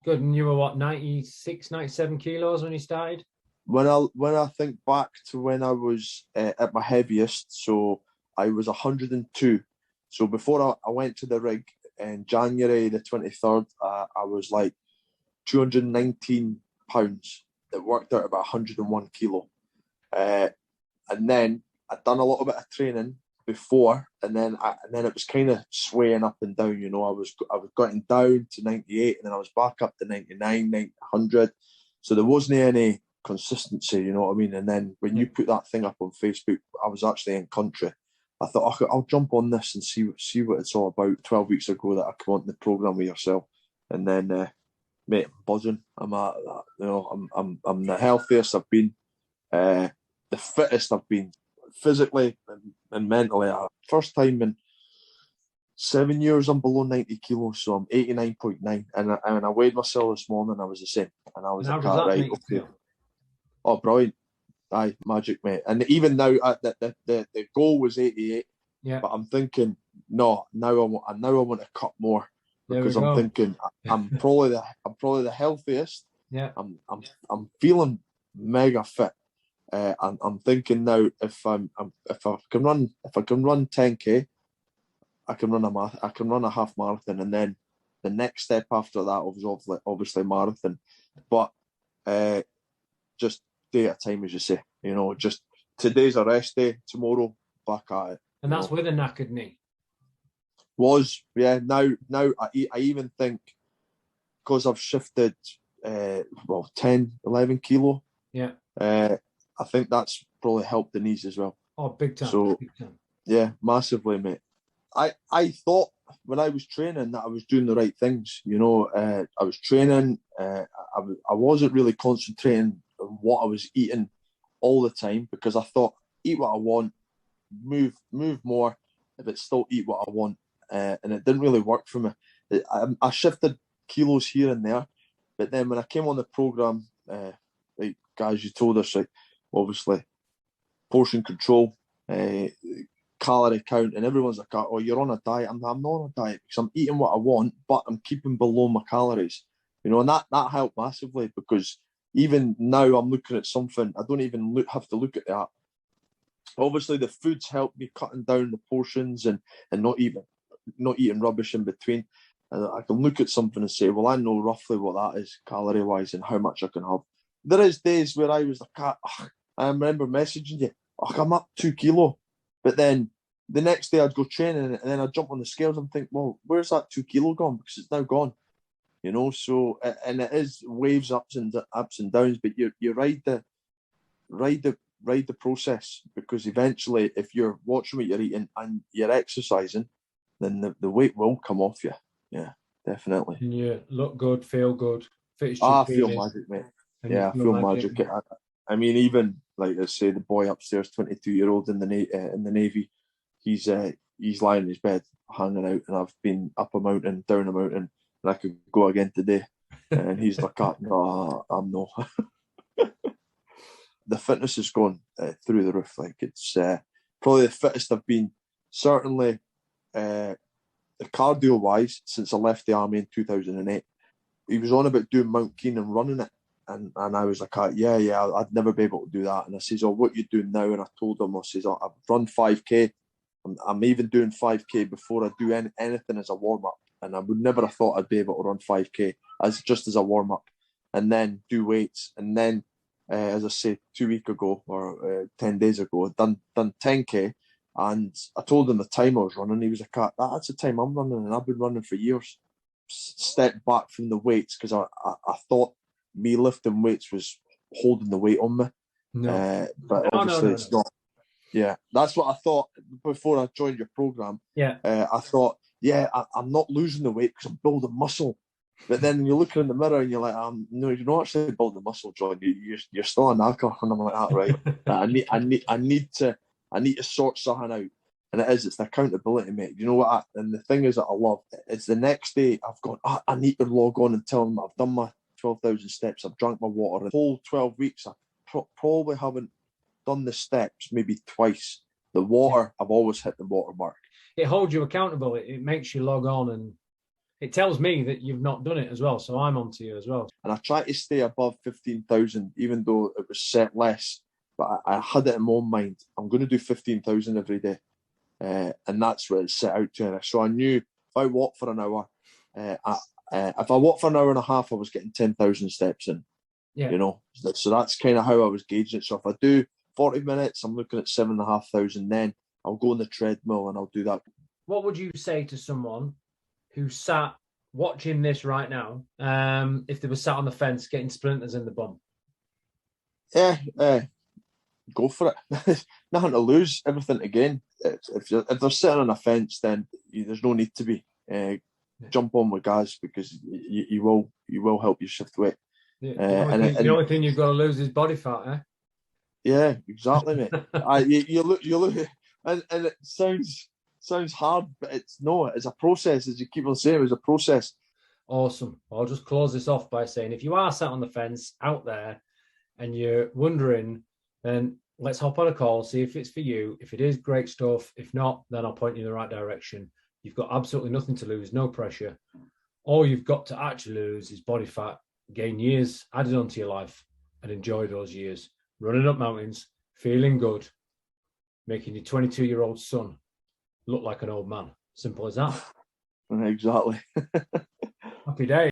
Good. And you were what, 96, 97 kilos when you started? When I think back to when I was at my heaviest, so I was 102. So before I went to the rig in January the 23rd, I was like 219 pounds. It worked out about 101 kilo. And then I'd done a little bit of training before, and then it was kind of swaying up and down. You know, I was getting down to 98, and then I was back up to 99, 100. So there wasn't any consistency. You know what I mean? And then when you put that thing up on Facebook, I was actually in country. I thought I'll jump on this and see what it's all about. 12 weeks ago that I come on the program with yourself, and then mate, I'm buzzing. I'm the healthiest I've been. The fittest I've been physically and mentally. First time in 7 years I'm below 90 kilos, so I'm 89.9. And I weighed myself this morning, I was the same. And I was like, right, okay. Oh, brilliant. Aye, magic, mate. And even now, the goal was 88. Yeah. But I'm thinking, no, now I want to cut more, because I'm thinking I'm probably the healthiest. Yeah. I'm feeling mega fit. I'm thinking now, if I can run 10k, I can run a half marathon, and then the next step after that was obviously marathon, but just day at a time, as you say. You know, just today's a rest day, tomorrow back at it. And that's with a knackered knee. Now I even think, because I've shifted 10, 11 kilo. Yeah. I think that's probably helped the knees as well. Oh, big time. So, big time. Yeah, massively, mate. I thought when I was training that I was doing the right things. You know, I was training. I wasn't really concentrating on what I was eating all the time, because I thought, eat what I want, move more, but still eat what I want. And it didn't really work for me. I shifted kilos here and there, but then when I came on the program, like guys, you told us, like, obviously portion control, calorie count, and everyone's like, oh, you're on a diet. I'm not on a diet, because I'm eating what I want, but I'm keeping below my calories. You know, and that helped massively, because even now I'm looking at something, I don't even have to look at that. Obviously the foods help me cutting down the portions and not eating rubbish in between. And I can look at something and say, well, I know roughly what that is calorie wise and how much I can have. There is days where I was like, I remember messaging you, I'm up 2 kilo. But then the next day I'd go training, and then I'd jump on the scales and think, well, where's that 2 kilo gone? Because it's now gone. You know, so, and it is waves, ups and downs, but you ride the process, because eventually, if you're watching what you're eating and you're exercising, then the weight will come off you. Yeah, definitely. And you look good, feel good. I feel magic, mate. Yeah, I feel magic. I mean, even like I say, the boy upstairs, 22-year-old in the Navy, he's lying in his bed hanging out, and I've been up a mountain, down a mountain, and I could go again today. And he's like, no, I'm not. The fitness has gone through the roof. Like, it's probably the fittest I've been, certainly cardio wise, since I left the army in 2008. He was on about doing Mount Keenan, running it, and I was like, yeah, I'd never be able to do that. And I says, oh, what you doing now? And I told him, I says, I've run 5k. I'm even doing 5k before I do anything as a warm up. And I would never have thought I'd be able to run 5k just as a warm up, and then do weights. And then, as I say, 2 weeks ago or 10 days ago, I'd done 10k, and I told him the time I was running. He was like, that's the time I'm running, and I've been running for years. Stepped back from the weights, because I thought me lifting weights was holding the weight on me. No. But obviously it's not. Yeah, that's what I thought before I joined your program. Yeah. I thought, I'm not losing the weight because I'm building muscle. But then you're looking in the mirror and you're like, no, you're not actually building muscle, John. You're still a knacker. And I'm like, right. I need to sort something out. And it's the accountability, mate. You know what? And the thing is that I love, it's the next day I've gone, I need to log on and tell them I've done my 12,000 steps. I've drank my water. The whole 12 weeks, I probably haven't done the steps maybe twice. The water, I've always hit the water mark. It holds you accountable. It makes you log on and It tells me that you've not done it as well, so I'm on to you as well. And I try to stay above 15,000, even though it was set less. But I had it in my own mind. I'm going to do 15,000 every day. And that's what it set out to. So I knew if I walked for an hour, if I walked for an hour and a half, I was getting 10,000 steps in. Yeah. You know, so that's kind of how I was gauging it. So if I do 40 minutes, I'm looking at 7,500. Then I'll go on the treadmill and I'll do that. What would you say to someone who sat watching this right now, if they were sat on the fence getting splinters in the bum? Yeah, go for it. Nothing to lose, everything to gain. If they're sitting on a fence, then there's no need to be. Jump on with guys, because you will help you shift weight. Yeah. The only thing you've got to lose is body fat, eh? Yeah, exactly, mate. You look, and it sounds hard, but it's a process, as you keep on saying. It's a process. Awesome. I'll just close this off by saying, if you are sat on the fence out there and you're wondering, then let's hop on a call, see if it's for you. If it is, great stuff. If not, then I'll point you in the right direction. You've got absolutely nothing to lose, no pressure. All you've got to actually lose is body fat, gain years added onto your life, and enjoy those years. Running up mountains, feeling good, making your 22-year-old son look like an old man. Simple as that. Exactly. Happy days.